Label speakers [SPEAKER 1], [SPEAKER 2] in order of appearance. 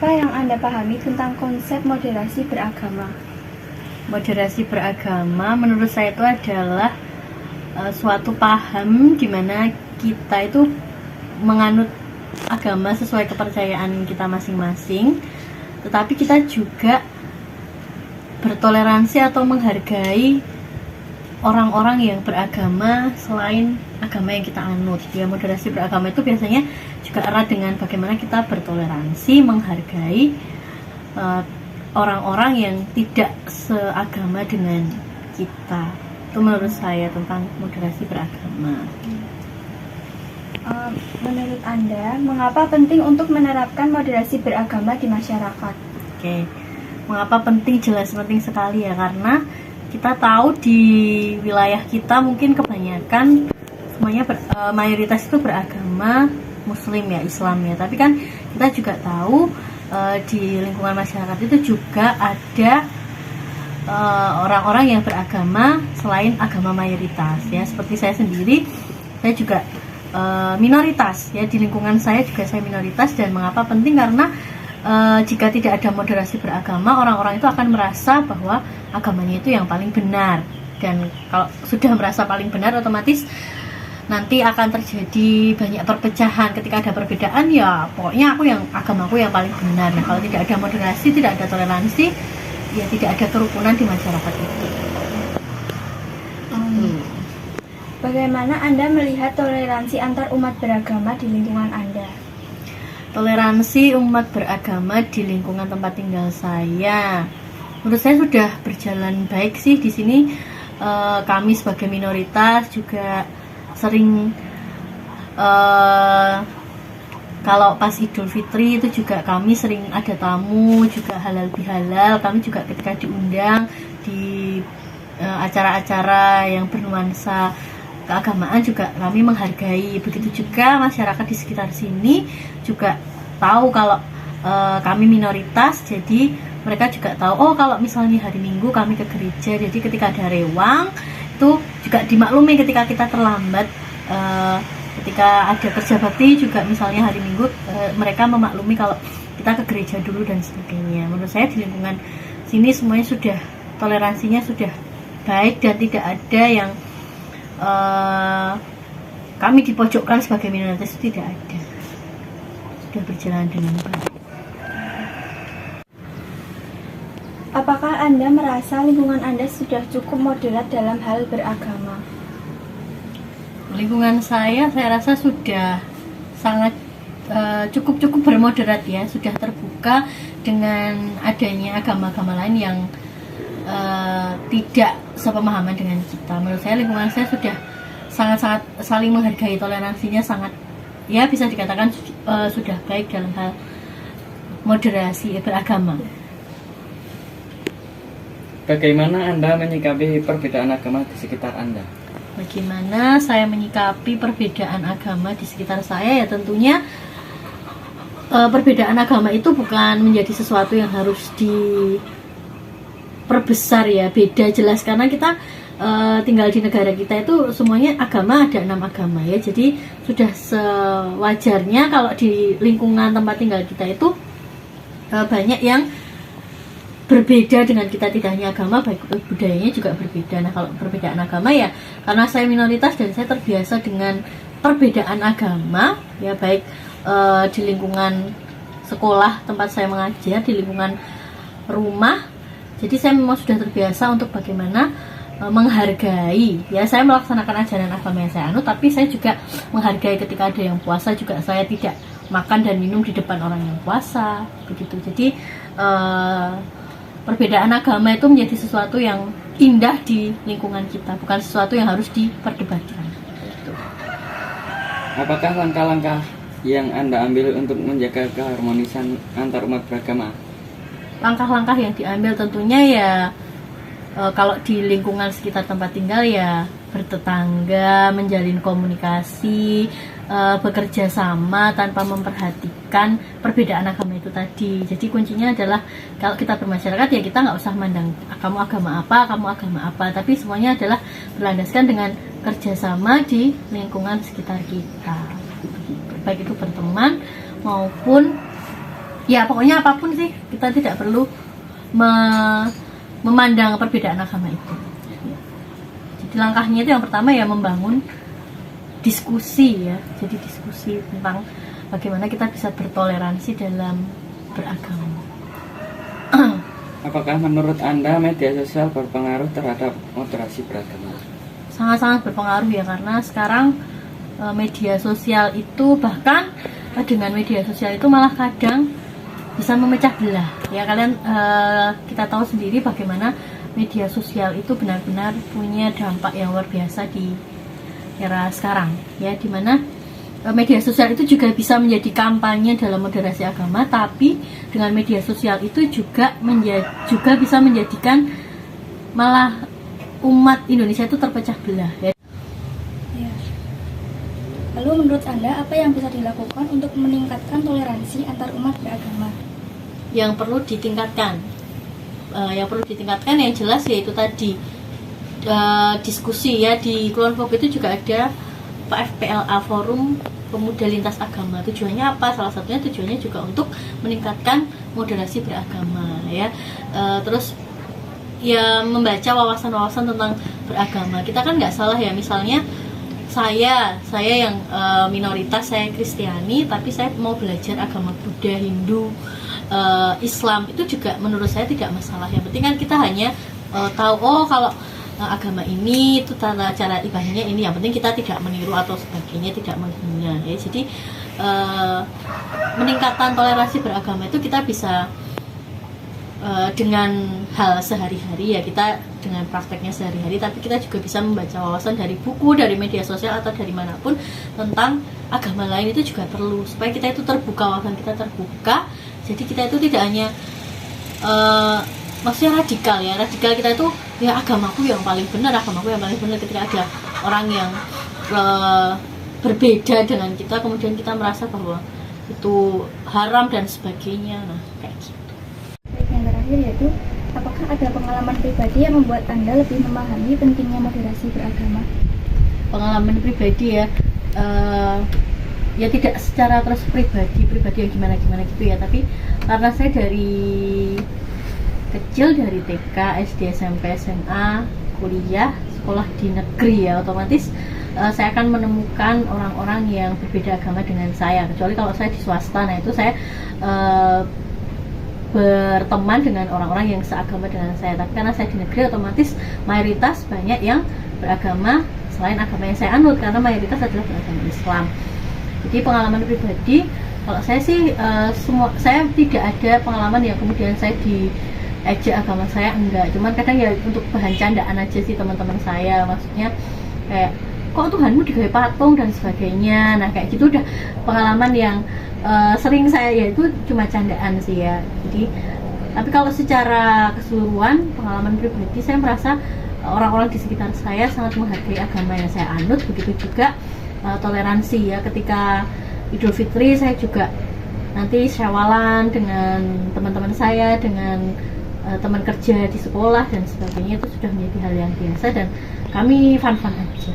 [SPEAKER 1] apa yang Anda pahami tentang konsep moderasi beragama?
[SPEAKER 2] Moderasi beragama menurut saya itu adalah suatu paham di mana kita itu menganut agama sesuai kepercayaan kita masing-masing, tetapi kita juga bertoleransi atau menghargai orang-orang yang beragama selain agama yang kita anut. Ya, moderasi beragama itu biasanya juga erat dengan bagaimana kita bertoleransi, menghargai orang-orang yang tidak seagama dengan kita. Itu menurut saya tentang moderasi beragama.
[SPEAKER 1] Menurut Anda, mengapa penting untuk menerapkan moderasi beragama di masyarakat?
[SPEAKER 2] Oke, mengapa penting? Jelas penting sekali ya, karena kita tahu di wilayah kita mungkin kebanyakan semuanya mayoritas itu beragama Muslim ya, Islam ya. Tapi kan kita juga tahu di lingkungan masyarakat itu juga ada orang-orang yang beragama selain agama mayoritas ya. Seperti saya sendiri, saya juga minoritas ya, di lingkungan saya juga saya minoritas. Dan mengapa penting? Karena jika tidak ada moderasi beragama, orang-orang itu akan merasa bahwa agamanya itu yang paling benar. Dan kalau sudah merasa paling benar, otomatis nanti akan terjadi banyak perpecahan. Ketika ada perbedaan, ya pokoknya agamaku yang paling benar. Nah, kalau tidak ada moderasi, tidak ada toleransi, ya tidak ada kerukunan di masyarakat itu.
[SPEAKER 1] Bagaimana Anda melihat toleransi antar umat beragama di lingkungan Anda?
[SPEAKER 2] Toleransi umat beragama di lingkungan tempat tinggal saya, menurut saya sudah berjalan baik sih di sini. Kami sebagai minoritas juga sering kalau pas Idul Fitri itu juga kami sering ada tamu, juga halal bihalal. Kami juga ketika diundang di acara-acara yang bernuansa keagamaan juga kami menghargai. Begitu juga masyarakat di sekitar sini juga tahu kalau kami minoritas, jadi mereka juga tahu, oh kalau misalnya hari Minggu kami ke gereja, jadi ketika ada rewang itu juga dimaklumi. Ketika kita terlambat, ketika ada kerja bakti juga misalnya hari Minggu, mereka memaklumi kalau kita ke gereja dulu dan sebagainya. Menurut saya di lingkungan sini semuanya sudah, toleransinya sudah baik dan tidak ada yang kami dipojokkan sebagai minoritas, itu tidak ada. Sudah berjalan dengan baik.
[SPEAKER 1] Apakah Anda merasa lingkungan Anda sudah cukup moderat dalam hal beragama?
[SPEAKER 2] Lingkungan saya rasa sudah sangat cukup bermoderat ya, sudah terbuka dengan adanya agama-agama lain yang tidak sepemahaman dengan kita. Menurut saya lingkungan saya sudah sangat-sangat saling menghargai, toleransinya sangat, ya bisa dikatakan sudah baik dalam hal moderasi beragama.
[SPEAKER 3] Bagaimana Anda menyikapi perbedaan agama di sekitar Anda?
[SPEAKER 2] Bagaimana saya menyikapi perbedaan agama di sekitar saya? Ya tentunya perbedaan agama itu bukan menjadi sesuatu yang harus diperbesar ya, beda jelas, karena kita tinggal di negara kita itu semuanya agama, ada 6 agama ya. Jadi sudah sewajarnya kalau di lingkungan tempat tinggal kita itu banyak yang berbeda dengan kita, tidak hanya agama, baik budayanya juga berbeda. Nah, kalau perbedaan agama ya karena saya minoritas dan saya terbiasa dengan perbedaan agama ya, baik di lingkungan sekolah tempat saya mengajar, di lingkungan rumah. Jadi saya memang sudah terbiasa untuk bagaimana menghargai ya. Saya melaksanakan ajaran agama yang saya anut, tapi saya juga menghargai ketika ada yang puasa juga saya tidak makan dan minum di depan orang yang puasa, begitu. Jadi perbedaan agama itu menjadi sesuatu yang indah di lingkungan kita, bukan sesuatu yang harus diperdebatkan.
[SPEAKER 3] Apakah langkah-langkah yang Anda ambil untuk menjaga keharmonisan antar umat beragama?
[SPEAKER 2] Langkah-langkah yang diambil tentunya ya kalau di lingkungan sekitar tempat tinggal ya bertetangga, menjalin komunikasi, bekerja sama tanpa memperhatikan perbedaan agama itu tadi. Jadi kuncinya adalah kalau kita bermasyarakat ya kita nggak usah mandang kamu agama apa, tapi semuanya adalah berlandaskan dengan kerjasama di lingkungan sekitar kita, baik itu berteman maupun Ya pokoknya apapun sih kita tidak perlu memandang perbedaan agama itu. Jadi langkahnya itu yang pertama ya membangun diskusi ya. Jadi diskusi tentang bagaimana kita bisa bertoleransi dalam beragama.
[SPEAKER 3] Apakah menurut Anda media sosial berpengaruh terhadap moderasi beragama?
[SPEAKER 2] Sangat-sangat berpengaruh ya, karena sekarang media sosial itu bahkan dengan media sosial itu malah kadang bisa memecah belah ya. Kalian kita tahu sendiri bagaimana media sosial itu benar-benar punya dampak yang luar biasa di era sekarang ya, dimana media sosial itu juga bisa menjadi kampanye dalam moderasi agama, tapi dengan media sosial itu juga bisa menjadikan malah umat Indonesia itu terpecah belah ya.
[SPEAKER 1] Ya. Lalu menurut Anda apa yang bisa dilakukan untuk meningkatkan toleransi antar umat beragama?
[SPEAKER 2] Yang perlu ditingkatkan, yang jelas yaitu tadi diskusi ya. Di Kulon Progo itu juga ada FPLA, Forum Pemuda Lintas Agama. Tujuannya apa? Salah satunya tujuannya juga untuk meningkatkan moderasi beragama ya. Terus ya membaca wawasan-wawasan tentang beragama. Kita kan nggak salah ya, misalnya saya yang minoritas, saya Kristiani, tapi saya mau belajar agama Buddha, Hindu, Islam, itu juga menurut saya tidak masalah. Yang penting kan kita hanya tahu kalau agama ini itu tata cara ibadahnya ini. Yang penting kita tidak meniru atau sebagainya, tidak menghina ya. Jadi meningkatkan toleransi beragama itu kita bisa dengan hal sehari-hari ya, kita dengan prakteknya sehari-hari, tapi kita juga bisa membaca wawasan dari buku, dari media sosial atau dari manapun tentang agama lain. Itu juga perlu supaya kita itu terbuka, wawasan kita terbuka. Jadi kita itu tidak hanya maksudnya radikal ya. Radikal kita itu ya agamaku yang paling benar, ketika ada orang yang berbeda dengan kita, kemudian kita merasa bahwa itu haram dan sebagainya. Nah, kayak gitu.
[SPEAKER 1] Yang terakhir yaitu, apakah ada pengalaman pribadi yang membuat Anda lebih memahami pentingnya moderasi beragama?
[SPEAKER 2] Pengalaman pribadi ya, ya tidak secara terus pribadi yang gimana gitu ya, tapi karena saya dari kecil, dari TK, SD, SMP, SMA, kuliah, sekolah di negeri ya, otomatis saya akan menemukan orang-orang yang berbeda agama dengan saya. Kecuali kalau saya di swasta, nah itu saya berteman dengan orang-orang yang seagama dengan saya. Tapi karena saya di negeri, otomatis mayoritas banyak yang beragama selain agama yang saya anut, karena mayoritas adalah beragama Islam. Jadi pengalaman pribadi, kalau saya sih saya tidak ada pengalaman yang kemudian saya diejek agama saya, enggak. Cuman kadang ya untuk bahan candaan aja sih teman-teman saya, maksudnya kayak kok Tuhanmu digawe patung dan sebagainya. Nah kayak gitu udah pengalaman yang sering saya, ya itu cuma candaan sih ya. Jadi tapi kalau secara keseluruhan pengalaman pribadi, saya merasa orang-orang di sekitar saya sangat menghargai agama yang saya anut. Begitu juga toleransi ya, ketika Idul Fitri saya juga nanti syawalan dengan teman-teman saya, dengan teman kerja di sekolah dan sebagainya. Itu sudah menjadi hal yang biasa dan kami fun-fun aja.